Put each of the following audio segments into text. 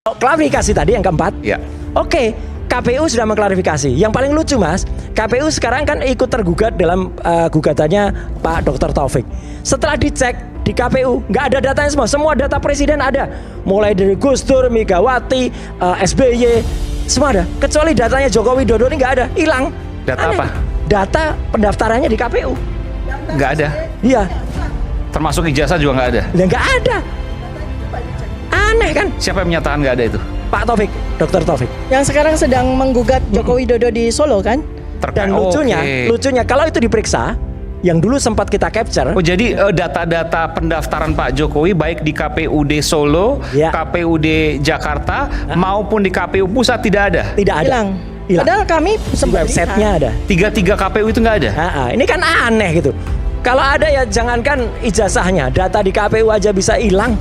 Klarifikasi tadi yang keempat. Ya. Oke, KPU sudah mengklarifikasi. Yang paling lucu Mas, KPU sekarang kan ikut tergugat dalam gugatannya Pak Dr. Taufik. Setelah dicek di KPU, nggak ada datanya semua. Semua data presiden ada. Mulai dari Gus Dur, Megawati, SBY, semua ada. Kecuali datanya Joko Widodo ini nggak ada, hilang. Data apa? Data pendaftarannya di KPU. Nggak ada. Iya. Termasuk ijazah juga nggak ada. Nggak ada. Aneh kan? Siapa yang menyatakan nggak ada itu? Pak Taufik, Dr. Taufik. Yang sekarang sedang menggugat Joko Widodo di Solo kan? Dan lucunya kalau itu diperiksa, yang dulu sempat kita capture. Oh jadi data-data pendaftaran Pak Jokowi baik di KPUD Solo, Ya. KPUD Jakarta maupun di KPU pusat tidak ada. Tidak ada. Hilang. Hilang. Padahal kami Di sempat websitenya ada. Tiga KPU itu nggak ada. Ini kan aneh gitu. Kalau ada ya jangankan ijazahnya, data di KPU aja bisa hilang.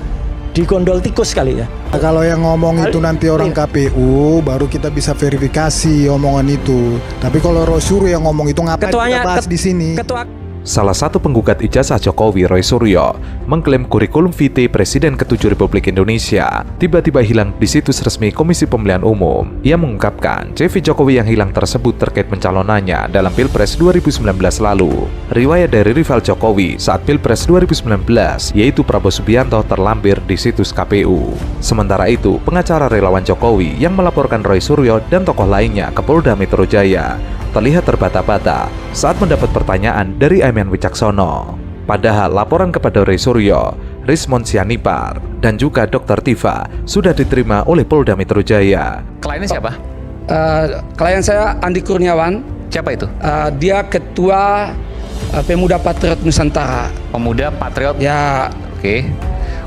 Digondol tikus kali ya. Nah, kalau yang ngomong itu nanti orang KPU, baru kita bisa verifikasi omongan itu. Tapi kalau Rosyuro yang ngomong itu ngapain kita bahas di sini? Salah satu penggugat ijazah Jokowi, Roy Suryo, mengklaim kurikulum vitae Presiden ke-7 Republik Indonesia tiba-tiba hilang di situs resmi Komisi Pemilihan Umum. Ia mengungkapkan CV Jokowi yang hilang tersebut terkait pencalonannya dalam Pilpres 2019 lalu. Riwayat dari rival Jokowi saat Pilpres 2019, yaitu Prabowo Subianto, terlampir di situs KPU. Sementara itu, pengacara relawan Jokowi yang melaporkan Roy Suryo dan tokoh lainnya ke Polda Metro Jaya terlihat terbata-bata saat mendapat pertanyaan dari Aiman Wicaksono. Padahal laporan kepada Roy Suryo, Rismond Sianipar, dan juga Dr. Tifa sudah diterima oleh Polda Metro Jaya. Kliennya siapa? Klien saya Andi Kurniawan. Siapa itu? Dia ketua Pemuda Patriot Nusantara. Pemuda Patriot. Ya. Oke.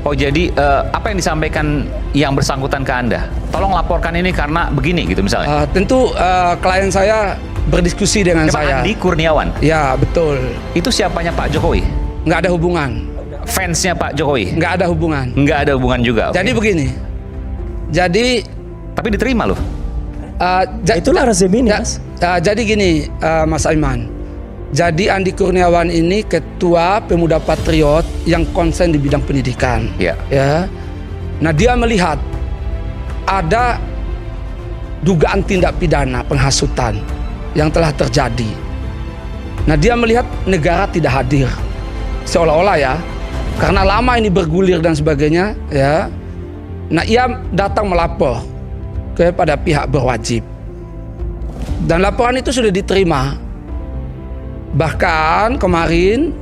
Oh jadi apa yang disampaikan yang bersangkutan ke Anda? Tolong laporkan ini karena begini gitu misalnya. Tentu klien saya berdiskusi dengan saya. Andi Kurniawan. Ya betul. Itu siapanya Pak Jokowi? Nggak ada hubungan. Fansnya Pak Jokowi? Nggak ada hubungan. Nggak ada hubungan juga. Jadi begini. Jadi. Tapi diterima loh. Itulah rezim ini Mas. Jadi gini Mas Aiman. Jadi Andi Kurniawan ini ketua Pemuda Patriot yang konsen di bidang pendidikan. Ya. Ya. Nah dia melihat ada dugaan tindak pidana penghasutan yang telah terjadi. Nah dia melihat negara tidak hadir, seolah-olah ya, karena lama ini bergulir dan sebagainya. Ya. Nah ia datang melapor kepada pihak berwajib. Dan laporan itu sudah diterima. Bahkan kemarin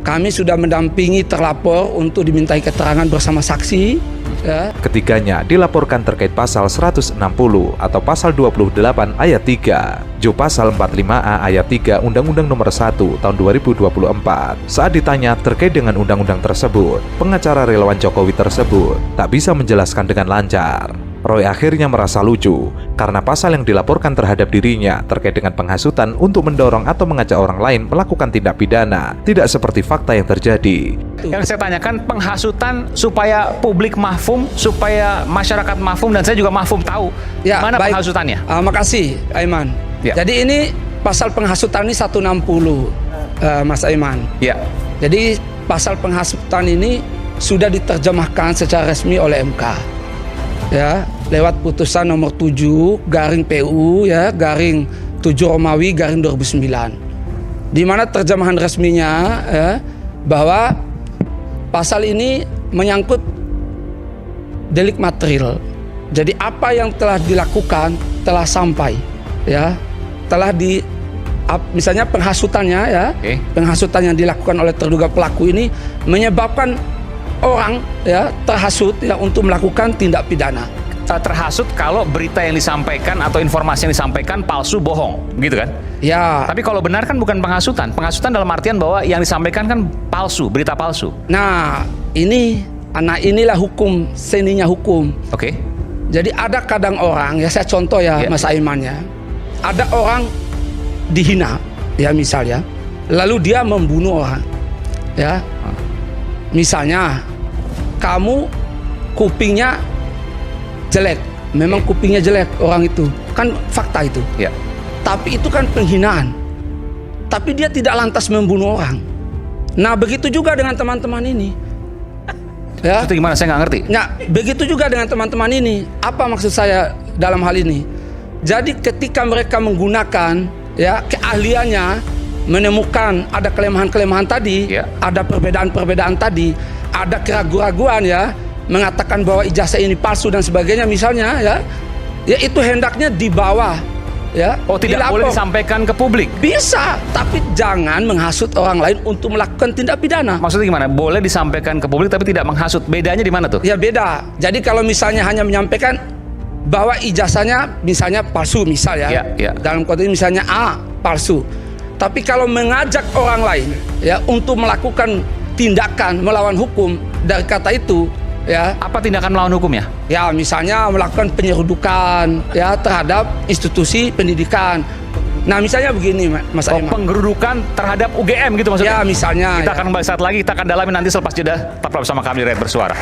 kami sudah mendampingi terlapor untuk dimintai keterangan bersama saksi. Ya. Ketiganya dilaporkan terkait pasal 160 atau pasal 28 ayat 3, Ju pasal 45A ayat 3 Undang-Undang Nomor 1 Tahun 2024. Saat ditanya terkait dengan undang-undang tersebut, pengacara relawan Jokowi tersebut tak bisa menjelaskan dengan lancar. Roy akhirnya merasa lucu karena pasal yang dilaporkan terhadap dirinya terkait dengan penghasutan untuk mendorong atau mengajak orang lain melakukan tindak pidana tidak seperti fakta yang terjadi. Yang saya tanyakan penghasutan supaya publik mahfum, supaya masyarakat mahfum dan saya juga mahfum tahu Ya, mana baik. penghasutannya. Makasih Aiman. Ya. Jadi ini pasal penghasutan ini 160 Mas Aiman. Ya. Jadi pasal penghasutan ini sudah diterjemahkan secara resmi oleh MK. Ya, lewat putusan nomor 7 garing PU ya, garing 7 Romawi garing 2009. Di mana terjemahan resminya ya, bahwa pasal ini menyangkut delik material. Jadi apa yang telah dilakukan telah sampai ya, telah di misalnya penghasutannya ya, penghasutan yang dilakukan oleh terduga pelaku ini menyebabkan orang ya terhasut ya untuk melakukan tindak pidana. Terhasut kalau berita yang disampaikan atau informasi yang disampaikan palsu, bohong, gitu kan? Ya. Tapi kalau benar kan bukan penghasutan. Penghasutan dalam artian bahwa yang disampaikan kan palsu, berita palsu. Nah, inilah hukum, seninya hukum. Oke. Jadi ada kadang orang ya, saya contoh ya, Mas Aiman ya. Ada orang dihina ya misalnya, lalu dia membunuh orang. Ya. Misalnya kamu kupingnya jelek, memang kupingnya jelek orang itu, kan fakta itu. Ya. Tapi itu kan penghinaan. Tapi dia tidak lantas membunuh orang. Nah begitu juga dengan teman-teman ini. Ya. Itu gimana? Saya nggak ngerti. Nah, begitu juga dengan teman-teman ini. Apa maksud saya dalam hal ini? Jadi ketika mereka menggunakan ya keahliannya menemukan ada kelemahan-kelemahan tadi, Ya. ada perbedaan-perbedaan tadi, ada keraguan-raguan ya, mengatakan bahwa ijazah ini palsu dan sebagainya misalnya ya itu hendaknya dibawa ya. Oh, tidak dilapor. boleh disampaikan ke publik. Bisa, tapi jangan menghasut orang lain untuk melakukan tindak pidana. Maksudnya gimana? Boleh disampaikan ke publik tapi tidak menghasut. Bedanya di mana tuh? Ya beda. Jadi kalau misalnya hanya menyampaikan bahwa ijazahnya misalnya palsu misal ya, Ya. dalam konteks misalnya A palsu. Tapi kalau mengajak orang lain ya untuk melakukan tindakan melawan hukum dari kata itu ya, Apa tindakan melawan hukumnya? ya misalnya melakukan penyerudukan ya terhadap institusi pendidikan. Nah misalnya begini Mas Oh, Aiman. penggerudukan terhadap UGM gitu maksudnya? Ya misalnya. Kita ya. akan kembali saat lagi, kita akan dalami nanti selepas jeda. Tetaplah bersama kami di Rakyat Bersuara.